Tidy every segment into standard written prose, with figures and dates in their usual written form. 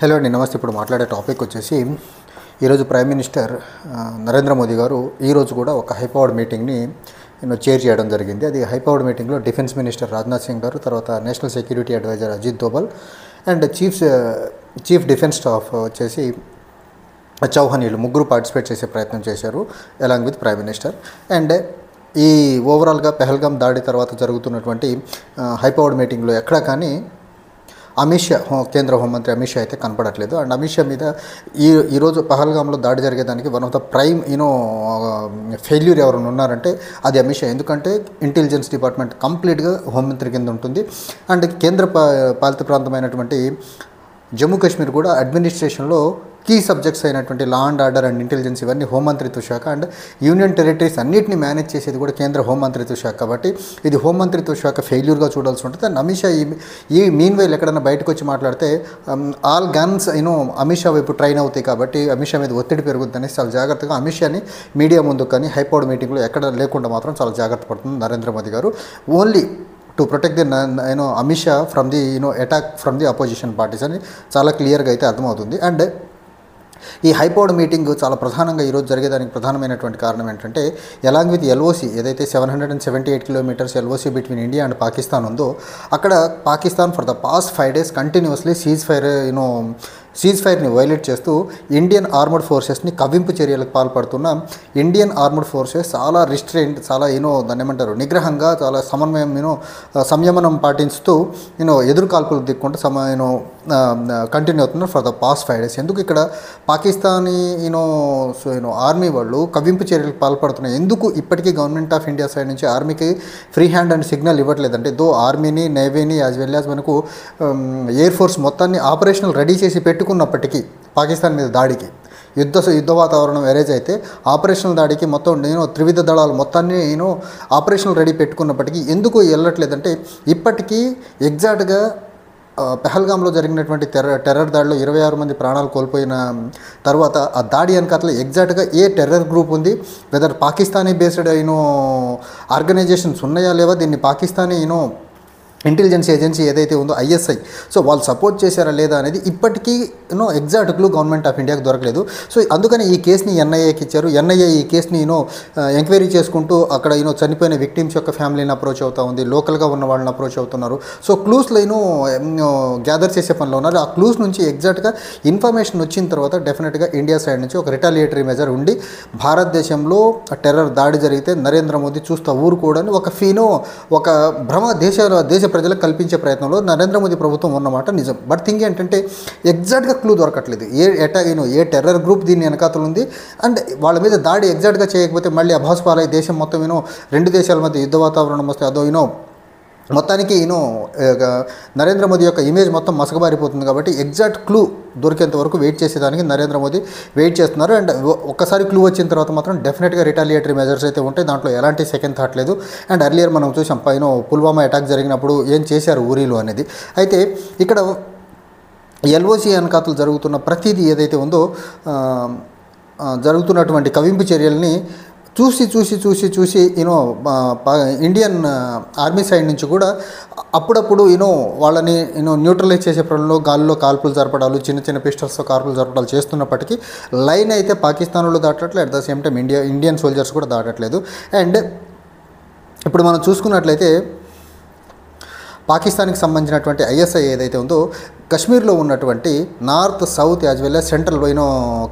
Hello అండి, నమస్తే. ఇప్పుడు మాట్లాడే టాపిక్ వచ్చేసి ఈరోజు ప్రైమ్ మినిస్టర్ నరేంద్ర మోదీ గారు ఈరోజు కూడా ఒక హైపవర్డ్ మీటింగ్ని చైర్ చేయడం జరిగింది. అది హైపవర్డ్ మీటింగ్లో డిఫెన్స్ మినిస్టర్ రాజ్నాథ్ సింగ్ గారు, తర్వాత national security advisor Ajit Doval and chief defence staff వచ్చేసి చౌహాన్, వీళ్ళు ముగ్గురు పార్టిసిపేట్ చేసే ప్రయత్నం చేశారు along with prime minister. And ఈ ఓవరాల్గా పెహల్గాం దాడి తర్వాత జరుగుతున్నటువంటి హైపవర్డ్ మీటింగ్లో ఎక్కడా కానీ అమిత్ షా, కేంద్ర హోంమంత్రి అమిత్ షా అయితే కనపడట్లేదు. అండ్ అమిత్ షా మీద ఈరోజు పహల్గాంలో దాడి జరిగేదానికి one of the prime failure ఎవరైనా ఉన్నారంటే అది అమిత్ షా. ఎందుకంటే ఇంటెలిజెన్స్ డిపార్ట్మెంట్ కంప్లీట్గా హోంమంత్రి కింద ఉంటుంది. అండ్ కేంద్ర పాలిత ప్రాంతమైనటువంటి జమ్మూ కాశ్మీర్ కూడా అడ్మినిస్ట్రేషన్లో కీ సబ్జెక్ట్స్ అయినటువంటి law and order and intelligence ఇవన్నీ హోంమంత్రిత్వ శాఖ, అండ్ యూనియన్ టెరిటరీస్ అన్నింటినీ మేనేజ్ చేసేది కూడా కేంద్ర హోంమంత్రిత్వ శాఖ. కాబట్టి ఇది హోంమంత్రిత్వ శాఖ ఫెయిల్యూర్గా చూడాల్సి ఉంటుంది. అండ్ అమిత్ షా ఈ మీన్ వైల్ ఎక్కడైనా బయటకు వచ్చి మాట్లాడితే ఆల్ గన్స్ అమిత్ షా వైపు ట్రైన్ అవుతాయి. కాబట్టి అమిత్ షా మీద ఒత్తిడి పెరుగుతుందని చాలా జాగ్రత్తగా అమిత్ షాని మీడియా ముందు కానీ హైపవర్డ్ మీటింగ్లో ఎక్కడ లేకుండా మాత్రం చాలా జాగ్రత్త పడుతుంది నరేంద్ర మోదీ గారు. Only to protect the Amit Shah from the attack from the opposition parties అని చాలా క్లియర్గా అయితే అర్థమవుతుంది. అండ్ ఈ హైపవర్డ్ మీటింగ్ చాలా ప్రధానంగా ఈరోజు జరిగేదానికి ప్రధానమైనటువంటి కారణం ఏంటంటే అలాంగ్ విత్ ఎల్ఓసి, ఏదైతే 778 kilometres LOC between India and Pakistan ఉందో, అక్కడ Pakistan for the past 5 days continuously cease ఫైర్ని వైలేట్ చేస్తూ ఇండియన్ ఆర్మర్డ్ ఫోర్సెస్ని కవ్వింపు చర్యలకు పాల్పడుతున్న ఇండియన్ ఆర్మర్డ్ ఫోర్సెస్ చాలా రిస్ట్రెయింట్, చాలా దాన్ని ఏమంటారు, నిగ్రహంగా, చాలా సంయమనం పాటిస్తూ ఎదురు కాల్పులు దిక్కుంటూ కంటిన్యూ అవుతున్నారు ఫర్ ద పాస్ట్ 5 days. ఎందుకు ఇక్కడ పాకిస్తానీ ఆర్మీ వాళ్ళు కవ్వింపు చర్యలకు పాల్పడుతున్నాయి? ఎందుకు ఇప్పటికీ గవర్నమెంట్ ఆఫ్ ఇండియా సైడ్ నుంచి ఆర్మీకి ఫ్రీ హ్యాండ్ అండ్ సిగ్నల్ ఇవ్వట్లేదంటే, ఆర్మీని, నేవీని యాజ్ వెల్ యాజ్ మనకు ఎయిర్ ఫోర్స్ మొత్తాన్ని ఆపరేషనల్ రెడీ చేసి పెట్టుకున్నప్పటికీ పాకిస్తాన్ మీద దాడికి యుద్ధ వాతావరణం ఎరేజ్ అయితే ఆపరేషనల్ దాడికి మొత్తం త్రివిధ దళాలు మొత్తాన్ని ఆపరేషనల్ రెడీ పెట్టుకున్నప్పటికీ ఎందుకు వెళ్ళట్లేదంటే, ఇప్పటికీ ఎగ్జాక్ట్గా పెహల్గాంలో జరిగినటువంటి టెర్రర్ దాడిలో 26 మంది ప్రాణాలు కోల్పోయిన తర్వాత ఆ దాడి వెనకాతల ఎగ్జాక్ట్గా ఏ టెర్రర్ గ్రూప్ ఉంది, వెదర్ పాకిస్తానీ బేస్డ్ ఆర్గనైజేషన్స్ ఉన్నాయా లేవా, దీన్ని పాకిస్తానీ ఇంటెలిజెన్స్ ఏజెన్సీ ఏదైతే ఉందో ఐఎస్ఐ, సో వాళ్ళు సపోర్ట్ చేశారా లేదా అనేది ఇప్పటికీ ఎగ్జాక్ట్ క్లూ గవర్నమెంట్ ఆఫ్ ఇండియాకి దొరకలేదు. సో అందుకని ఈ కేసుని ఎన్ఐఏకి ఇచ్చారు. ఎన్ఐఏ ఈ కేసుని ఎంక్వైరీ చేసుకుంటూ అక్కడ చనిపోయిన విక్టిమ్స్ యొక్క ఫ్యామిలీని అప్రోచ్ అవుతూ ఉంది, లోకల్గా ఉన్న వాళ్ళని అప్రోచ్ అవుతున్నారు. సో క్లూస్లో గ్యాదర్ చేసే పనిలో ఉన్నారు. ఆ క్లూస్ నుంచి ఎగ్జాక్ట్గా ఇన్ఫర్మేషన్ వచ్చిన తర్వాత డెఫినెట్గా ఇండియా సైడ్ నుంచి ఒక రిటాలియేటరీ మెజర్ ఉండి భారతదేశంలో టెర్రర్ దాడి జరిగితే నరేంద్ర మోదీ చూస్తా ఊరుకోవడానికి ఒక భ్రమ దేశ ప్రజలకు కల్పించే ప్రయత్నంలో నరేంద్ర మోదీ ప్రభుత్వం ఉన్నమాట నిజం. బట్ థింగ్ ఏంటంటే ఎగ్జాక్ట్గా క్లూ దొరకట్లేదు. ఏ టెర్రర్ గ్రూప్ దీన్ని వెనకాతలు ఉంది అండ్ వాళ్ళ మీద దాడి ఎగ్జాక్ట్గా చేయకపోతే మళ్ళీ అభాస్పాలై దేశం మొత్తం రెండు దేశాల మధ్య యుద్ధ వాతావరణం వస్తే మొత్తానికి నరేంద్ర మోదీ యొక్క ఇమేజ్ మొత్తం మసకబారిపోతుంది. కాబట్టి ఎగ్జాక్ట్ క్లూ దొరికేంత వరకు వెయిట్ చేసేదానికి నరేంద్ర మోదీ వెయిట్ చేస్తున్నారు. అండ్ ఒక్కసారి క్లూ వచ్చిన తర్వాత మాత్రం డెఫినెట్గా రిటాలియేటరీ మెజర్స్ అయితే ఉంటాయి, దాంట్లో ఎలాంటి సెకండ్ థాట్ లేదు. అండ్ ఎర్లియర్ మనం చూసాం పుల్వామా అటాక్ జరిగినప్పుడు ఏం చేశారు ఊరిలో అనేది. అయితే ఇక్కడ ఎల్ఓసి వెనకాతలు జరుగుతున్న ప్రతిదీ ఏదైతే ఉందో, జరుగుతున్నటువంటి కవింపు చర్యల్ని చూసి ఇండియన్ ఆర్మీ సైడ్ నుంచి కూడా అప్పుడప్పుడు వాళ్ళని న్యూట్రలైజ్ చేసే పనుల్లో గాల్లో కాల్పులు జరపడాలు, చిన్న పిస్టల్స్తో కాల్పులు జరపడాలు చేస్తున్నప్పటికీ లైన్ అయితే పాకిస్తాన్లో దాటట్లేదు. At the same time Indian soldiers కూడా దాటట్లేదు. అండ్ ఇప్పుడు మనం చూసుకున్నట్లయితే పాకిస్తాన్కి సంబంధించినటువంటి ఐఎస్ఐ ఏదైతే ఉందో, కశ్మీర్లో ఉన్నటువంటి north, south as well as central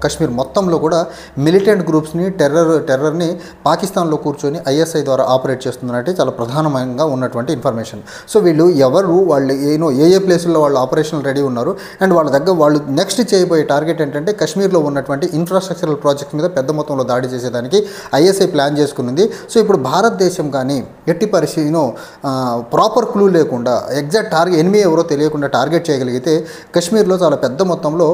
Kashmir మొత్తంలో కూడా మిలిటెంట్ గ్రూప్స్ని టెర్రర్ని పాకిస్తాన్లో కూర్చొని ఐఎస్ఐ ద్వారా ఆపరేట్ చేస్తున్నారంటే చాలా ప్రధానంగా ఉన్నటువంటి ఇన్ఫర్మేషన్. సో వీళ్ళు వాళ్ళు ఏ ప్లేసుల్లో వాళ్ళు ఆపరేషనల్ రెడీ ఉన్నారు అండ్ వాళ్ళ దగ్గర వాళ్ళు నెక్స్ట్ చేయబోయే టార్గెట్ ఏంటంటే కశ్మీర్లో ఉన్నటువంటి ఇన్ఫ్రాస్ట్రక్చరల్ ప్రాజెక్ట్స్ మీద పెద్ద మొత్తంలో దాడి చేసేదానికి ఐఎస్ఐ ప్లాన్ చేసుకునింది. సో ఇప్పుడు భారతదేశం కానీ ఎట్టి పరిస్థితి ప్రాపర్ క్లూ లేకుండా ఎగ్జాక్ట్ ఎనిమి ఎవరో తెలియకుండా టార్గెట్ చేయగలిగితే కశ్మీర్లో చాలా పెద్ద మొత్తంలో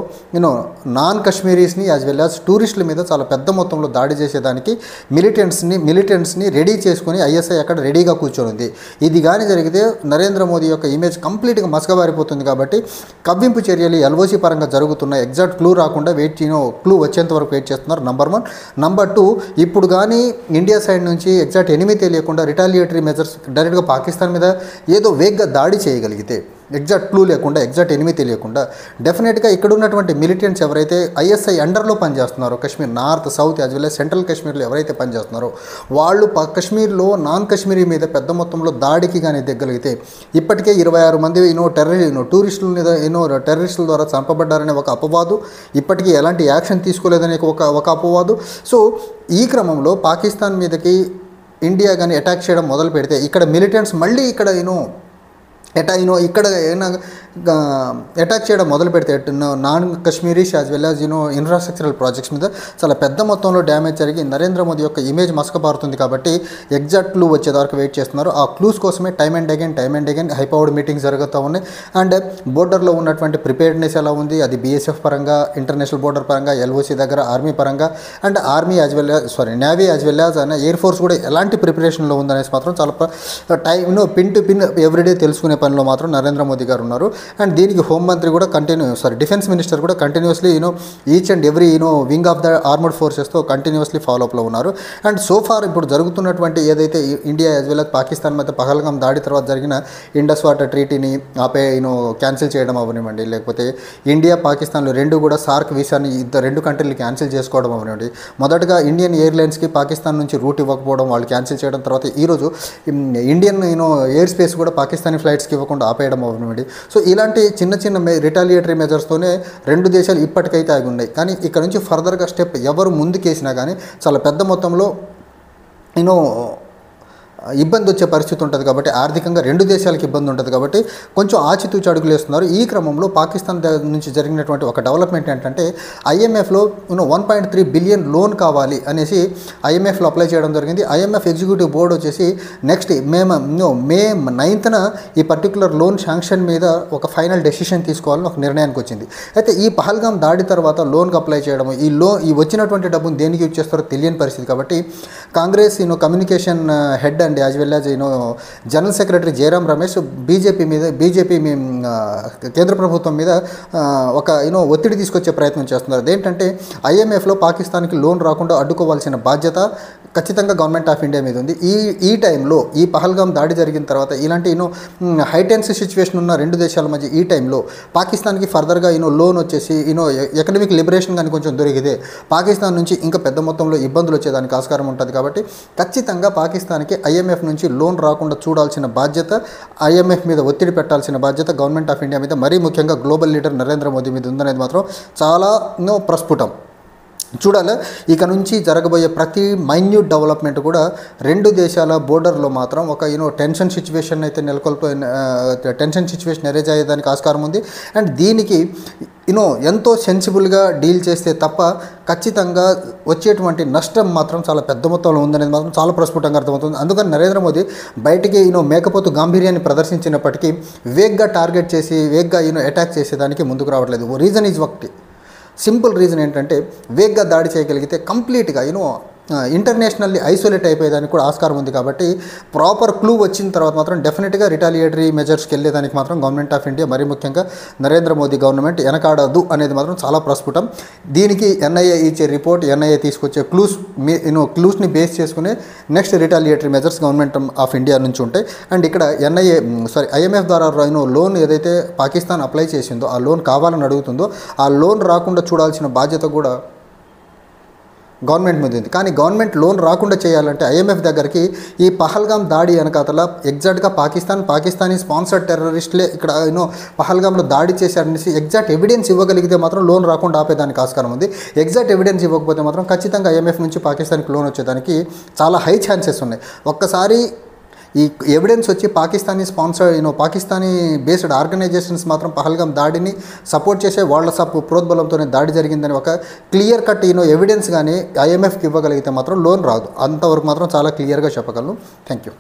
నాన్ కశ్మీరీస్ని యాజ్ వెల్ యాజ్ టూరిస్టుల మీద చాలా పెద్ద మొత్తంలో దాడి చేసేదానికి మిలిటెంట్స్ని రెడీ చేసుకుని ఐఎస్ఐ అక్కడ రెడీగా కూర్చొని. ఇది కానీ జరిగితే నరేంద్ర మోదీ యొక్క ఇమేజ్ కంప్లీట్గా మసకబారిపోతుంది. కాబట్టి కవ్వింపు చర్యలు ఎల్ఓసి పరంగా జరుగుతున్నాయి. ఎగ్జాక్ట్ క్లూ రాకుండా క్లూ వచ్చేంత వరకు వెయిట్ చేస్తున్నారు. నంబర్ 1. నంబర్ 2, ఇప్పుడు కానీ ఇండియా సైడ్ నుంచి ఎగ్జాక్ట్ ఎనిమి తెలియకుండా రిటాలియేటరీ మెజర్స్ డైరెక్ట్గా పాకిస్తాన్ మీద ఏదో వేగ్గా దాడి చేయగలిగితే ఎగ్జాక్ట్ క్లూ లేకుండా, ఎగ్జాక్ట్ ఎనిమి తెలియకుండా డెఫినెట్గా ఇక్కడ ఉన్నటువంటి మిలిటెంట్స్ ఎవరైతే ఐఎస్ఐ అండర్లో పనిచేస్తున్నారో, Kashmir north, south as well as central కాశ్మీర్లో ఎవరైతే పనిచేస్తున్నారో వాళ్ళు కశ్మీర్లో నాన్ కాశ్మీరీ మీద పెద్ద మొత్తంలో దాడికి కానీ దిగ్గలిగితే ఇప్పటికే 26 మంది టెర్రరిస్టుల ద్వారా చంపబడ్డారనే ఒక అపవాదు, ఇప్పటికీ ఎలాంటి యాక్షన్ తీసుకోలేదనే ఒక అపవాదు. సో ఈ క్రమంలో పాకిస్తాన్ మీదకి ఇండియా కానీ అటాక్ చేయడం మొదలు పెడితే ఇక్కడ మిలిటెంట్స్ మళ్ళీ ఇక్కడ ఇక్కడ అటాక్ చేయడం మొదలు పెడితే non Kashmiris as well as infrastructural projects మీద చాలా పెద్ద మొత్తంలో డ్యామేజ్ జరిగి నరేంద్ర మోదీ యొక్క ఇమేజ్ మసకబారుతుంది. కాబట్టి ఎగ్జాక్ట్ క్లూ వచ్చేదాకా వెయిట్ చేస్తున్నారు. ఆ క్లూస్ కోసమే time and again high powered meetings జరుగుతూ ఉన్నాయి. అండ్ బోర్డర్లో ఉన్నటువంటి ప్రిపేర్డ్నెస్ ఎలా ఉంది, అది బీఎస్ఎఫ్ పరంగా, ఇంటర్నేషనల్ బోర్డర్ పరంగా, ఎల్ఓసి దగ్గర ఆర్మీ పరంగా, and army as well navy as well as air force కూడా ఎలాంటి ప్రిపరేషన్లో ఉందనేసి మాత్రం చాలా పిన్ టు పిన్ ఎవ్రీడే తెలుసుకునే పనిలో మాత్రం నరేంద్ర మోదీ గారు ఉన్నారు. అండ్ దీనికి హోంమంత్రి కూడా డిఫెన్స్ మినిస్టర్ కూడా continuously each and every wing of the armoured ఫోర్సెస్తో కంటిన్యూస్లీ ఫాలోఅప్లో ఉన్నారు. అండ్ సో ఫార్ ఇప్పుడు జరుగుతున్నటువంటి ఏదైతే India as well as Pakistan మధ్య పహల్గాం దాడి తర్వాత జరిగిన ఇండస్ వాటర్ ట్రీటీని క్యాన్సిల్ చేయడం అవనివ్వండి, లేకపోతే ఇండియా పాకిస్తాన్లు రెండు కూడా సార్క్ వీసాని రెండు కంట్రీలు క్యాన్సిల్ చేసుకోవడం అవనివ్వండి, మొదటగా ఇండియన్ ఎయిర్లైన్స్కి పాకిస్తాన్ నుంచి రూట్ ఇవ్వకపోవడం, వాళ్ళు క్యాన్సిల్ చేయడం, తర్వాత ఈరోజు ఇండియన్ ఎయిర్ స్పేస్ కూడా పాకిస్తానీ ఫ్లైట్స్కి ఇవ్వకుండా ఆపేయడం అవనివ్వండి. సో ఇలాంటి చిన్న రిటాలియేటరీ మెజర్స్తోనే రెండు దేశాలు ఇప్పటికైతే ఆగి ఉన్నాయి. కానీ ఇక్కడ నుంచి ఫర్దర్గా స్టెప్ ఎవరు ముందుకేసినా కానీ చాలా పెద్ద మొత్తంలో ఇబ్బంది వచ్చే పరిస్థితి ఉంటుంది. కాబట్టి ఆర్థికంగా రెండు దేశాలకు ఇబ్బంది ఉంటుంది. కాబట్టి కొంచెం ఆచితూచి అడుగులు వేస్తున్నారు. ఈ క్రమంలో పాకిస్తాన్ నుంచి జరిగినటువంటి ఒక డెవలప్మెంట్ ఏంటంటే ఐఎంఎఫ్లో 1.3 బిలియన్ లోన్ కావాలి అనేసి ఐఎంఎఫ్లో అప్లై చేయడం జరిగింది. ఐఎంఎఫ్ ఎగ్జిక్యూటివ్ బోర్డు వచ్చేసి నెక్స్ట్ మే 9న ఈ పర్టికులర్ లోన్ శాంక్షన్ మీద ఒక ఫైనల్ డెసిషన్ తీసుకోవాలని ఒక నిర్ణయానికి వచ్చింది. అయితే ఈ పహల్గాం దాడి తర్వాత లోన్కి అప్లై చేయడం, ఈ వచ్చినటువంటి డబ్బును దేనికి యూజ్ చేస్తారో తెలియని పరిస్థితి. కాబట్టి Congress communication head and as well as general secretary Jayaram Ramesh BJP కేంద్ర ప్రభుత్వం మీద ఒక ఒత్తిడి తీసుకొచ్చే ప్రయత్నం చేస్తున్నారు. అదేంటంటే ఐఎంఎఫ్లో పాకిస్తాన్కి లోన్ రాకుండా అడ్డుకోవాల్సిన బాధ్యత ఖచ్చితంగా గవర్నమెంట్ ఆఫ్ ఇండియా మీద ఉంది. ఈ టైంలో ఈ పహల్గాం దాడి జరిగిన తర్వాత ఇలాంటి హైటెన్స్ సిచ్యువేషన్ ఉన్న రెండు దేశాల మధ్య ఈ టైంలో పాకిస్తాన్కి ఫర్దర్గా లోన్ వచ్చేసి ఎకనమిక్ లిబరేషన్ కానీ కొంచెం దొరికితే పాకిస్తాన్ నుంచి ఇంకా పెద్ద మొత్తంలో ఇబ్బందులు వచ్చేదానికి ఆస్కారం ఉంటుంది. కాబట్టి ఖచ్చితంగా పాకిస్తాన్కి ఐఎంఎఫ్ నుంచి లోన్ రాకుండా చూడాల్సిన బాధ్యత, ఐఎంఎఫ్ మీద ఒత్తిడి పెట్టాల్సిన బాధ్యత గవర్నమెంట్ ఆఫ్ ఇండియా మీద, మరీ ముఖ్యంగా గ్లోబల్ లీడర్ నరేంద్ర మోదీ మీద ఉందనేది మాత్రం చాలా ప్రస్ఫుటం. చూడాలి ఇక నుంచి జరగబోయే ప్రతి మైన్యూట్ డెవలప్మెంట్ కూడా రెండు దేశాల బోర్డర్లో మాత్రం ఒక టెన్షన్ సిచ్యువేషన్ అయితే టెన్షన్ సిచ్యువేషన్ ఎరేజ్ అయ్యేదానికి ఆస్కారం ఉంది. అండ్ దీనికి ఎంతో సెన్సిబుల్గా డీల్ చేస్తే తప్ప ఖచ్చితంగా వచ్చేటువంటి నష్టం మాత్రం చాలా పెద్ద మొత్తంలో ఉందనేది మాత్రం చాలా ప్రస్ఫుటంగా అర్థమవుతుంది. అందుకని నరేంద్ర మోదీ బయటికి మేకపోతు గాంభీర్యాన్ని ప్రదర్శించినప్పటికీ వేగ్గా టార్గెట్ చేసి వేగ్గా అటాక్ చేసేదానికి ముందుకు రావట్లేదు. రీజన్ ఈజ్ ఒకటి, సింపుల్ రీజన్ ఏంటంటే వేగ్గా దాడి చేయగలిగితే కంప్లీట్గా ఇంటర్నేషనల్లీ ఐసోలేట్ అయిపోయేదానికి కూడా ఆస్కారం ఉంది. కాబట్టి ప్రాపర్ క్లూ వచ్చిన తర్వాత మాత్రం డెఫినెట్గా రిటాలియేటరీ మెజర్స్కి వెళ్ళేదానికి మాత్రం గవర్నమెంట్ ఆఫ్ ఇండియా, మరీ ముఖ్యంగా నరేంద్ర మోదీ గవర్నమెంట్ వెనకాడదు అనేది మాత్రం చాలా ప్రస్ఫుటం. దీనికి ఎన్ఐఏ ఇచ్చే రిపోర్ట్, ఎన్ఐఏ తీసుకొచ్చే క్లూస్ని బేస్ చేసుకునే next retaliatory measures government of India నుంచి ఉంటాయి. అండ్ ఇక్కడ ఐఎంఎఫ్ ద్వారా లోన్ ఏదైతే పాకిస్తాన్ అప్లై చేసిందో ఆ లోన్ కావాలని అడుగుతుందో ఆ లోన్ రాకుండా చూడాల్సిన బాధ్యత కూడా గవర్నమెంట్ మీద ఉంది. కానీ గవర్నమెంట్ లోన్ రాకుండా చేయాలంటే ఐఎంఎఫ్ దగ్గరికి ఈ పహల్గాం దాడి వెనకాతల ఎగ్జాక్ట్గా పాకిస్తానీ స్పాన్సర్డ్ టెర్రరిస్టులే ఇక్కడ పహల్గాంలో దాడి చేశారనేసి ఎగ్జాక్ట్ ఎవిడెన్స్ ఇవ్వగలిగితే మాత్రం లోన్ రాకుండా ఆపేదానికి ఆస్కారం ఉంది. ఎగ్జాక్ట్ ఎవిడెన్స్ ఇవ్వకపోతే మాత్రం ఖచ్చితంగా ఐఎంఎఫ్ నుంచి పాకిస్తాన్కి లోన్ వచ్చేదానికి చాలా హై ఛాన్సెస్ ఉన్నాయి. ఒక్కసారి ఈ ఎవిడెన్స్ వచ్చి పాకిస్తానీ పాకిస్తానీ బేస్డ్ ఆర్గనైజేషన్స్ మాత్రం పహల్గాం దాడిని సపోర్ట్ చేసే వాళ్ళ ప్రోద్బలంతోనే దాడి జరిగిందని ఒక క్లియర్ కట్ ఎవిడెన్స్ కానీ ఐఎంఎఫ్కి ఇవ్వగలిగితే మాత్రం లోన్ రాదు. అంతవరకు మాత్రం చాలా క్లియర్గా చెప్పగలను. Thank you.